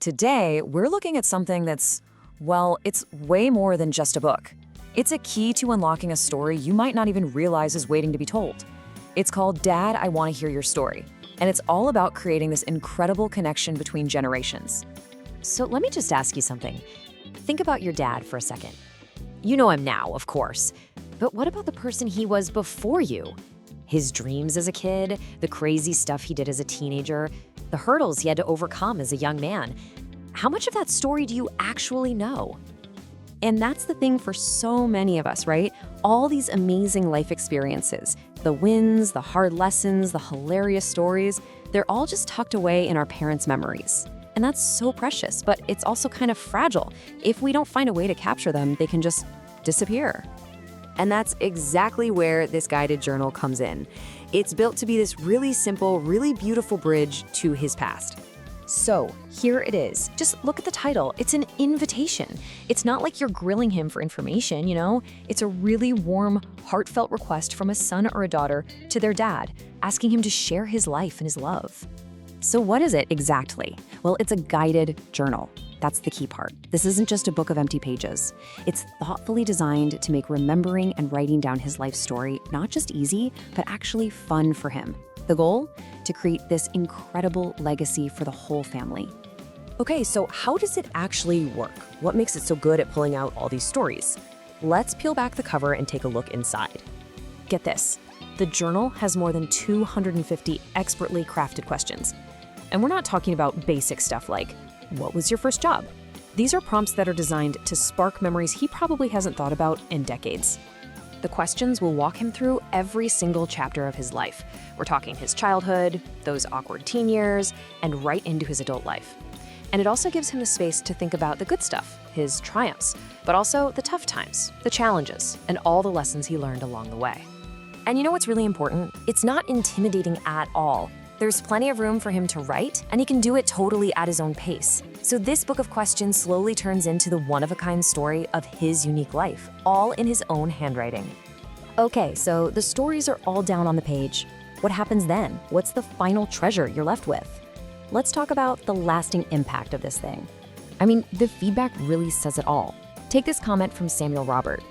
Today, we're looking at something that's, well, it's way more than just a book. It's a key to unlocking a story you might not even realize is waiting to be told. It's called Dad, I Want to Hear Your Story, and it's all about creating this incredible connection between generations. So let me just ask you something. Think about your dad for a second. You know him now, of course, but what about the person he was before you? His dreams as a kid, the crazy stuff he did as a teenager, the hurdles he had to overcome as a young man. How much of that story do you actually know? And that's the thing for so many of us, right? All these amazing life experiences, the wins, the hard lessons, the hilarious stories, they're all just tucked away in our parents' memories. And that's so precious, but it's also kind of fragile. If we don't find a way to capture them, they can just disappear. And that's exactly where this guided journal comes in. It's built to be this really simple, really beautiful bridge to his past. So here it is. Just look at the title. It's an invitation. It's not like you're grilling him for information, you know? It's a really warm, heartfelt request from a son or a daughter to their dad, asking him to share his life and his love. So what is it exactly? Well, it's a guided journal. That's the key part. This isn't just a book of empty pages. It's thoughtfully designed to make remembering and writing down his life story not just easy, but actually fun for him. The goal? To create this incredible legacy for the whole family. Okay, so how does it actually work? What makes it so good at pulling out all these stories? Let's peel back the cover and take a look inside. Get this, the journal has more than 250 expertly crafted questions. And we're not talking about basic stuff like, what was your first job? These are prompts that are designed to spark memories he probably hasn't thought about in decades. The questions will walk him through every single chapter of his life. We're talking his childhood, those awkward teen years, and right into his adult life. And it also gives him the space to think about the good stuff, his triumphs, but also the tough times, the challenges, and all the lessons he learned along the way. And you know what's really important? It's not intimidating at all. There's plenty of room for him to write, and he can do it totally at his own pace. So this book of questions slowly turns into the one-of-a-kind story of his unique life, all in his own handwriting. Okay, so the stories are all down on the page. What happens then? What's the final treasure you're left with? Let's talk about the lasting impact of this thing. I mean, the feedback really says it all. Take this comment from Samuel Robert.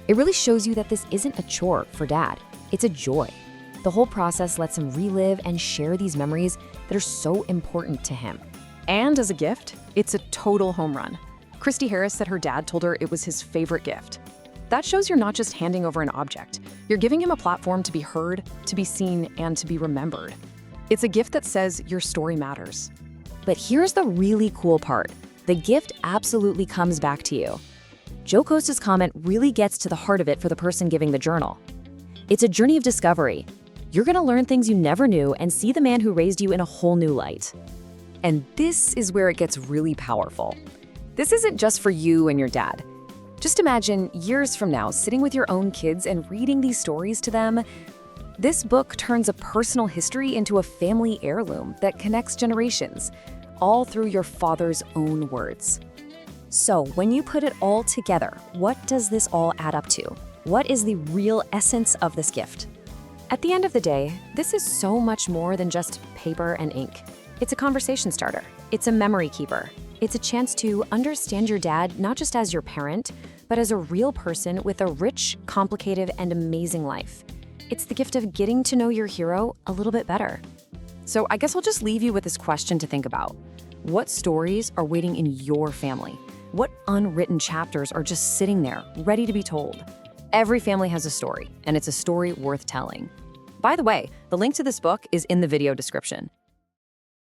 It really shows you that this isn't a chore for Dad. It's a joy. The whole process lets him relive and share these memories that are so important to him. And as a gift, it's a total home run. Christy Harris said her dad told her it was his favorite gift. That shows you're not just handing over an object. You're giving him a platform to be heard, to be seen, and to be remembered. It's a gift that says your story matters. But here's the really cool part. The gift absolutely comes back to you. Joe Costa's comment really gets to the heart of it for the person giving the journal. It's a journey of discovery. You're gonna learn things you never knew and see the man who raised you in a whole new light. And this is where it gets really powerful. This isn't just for you and your dad. Just imagine years from now sitting with your own kids and reading these stories to them. This book turns a personal history into a family heirloom that connects generations, all through your father's own words. So when you put it all together, what does this all add up to? What is the real essence of this gift? At the end of the day, this is so much more than just paper and ink. It's a conversation starter. It's a memory keeper. It's a chance to understand your dad not just as your parent, but as a real person with a rich, complicated, and amazing life. It's the gift of getting to know your hero a little bit better. So I guess I'll just leave you with this question to think about. What stories are waiting in your family? What unwritten chapters are just sitting there, ready to be told? Every family has a story, and it's a story worth telling. By the way, the link to this book is in the video description.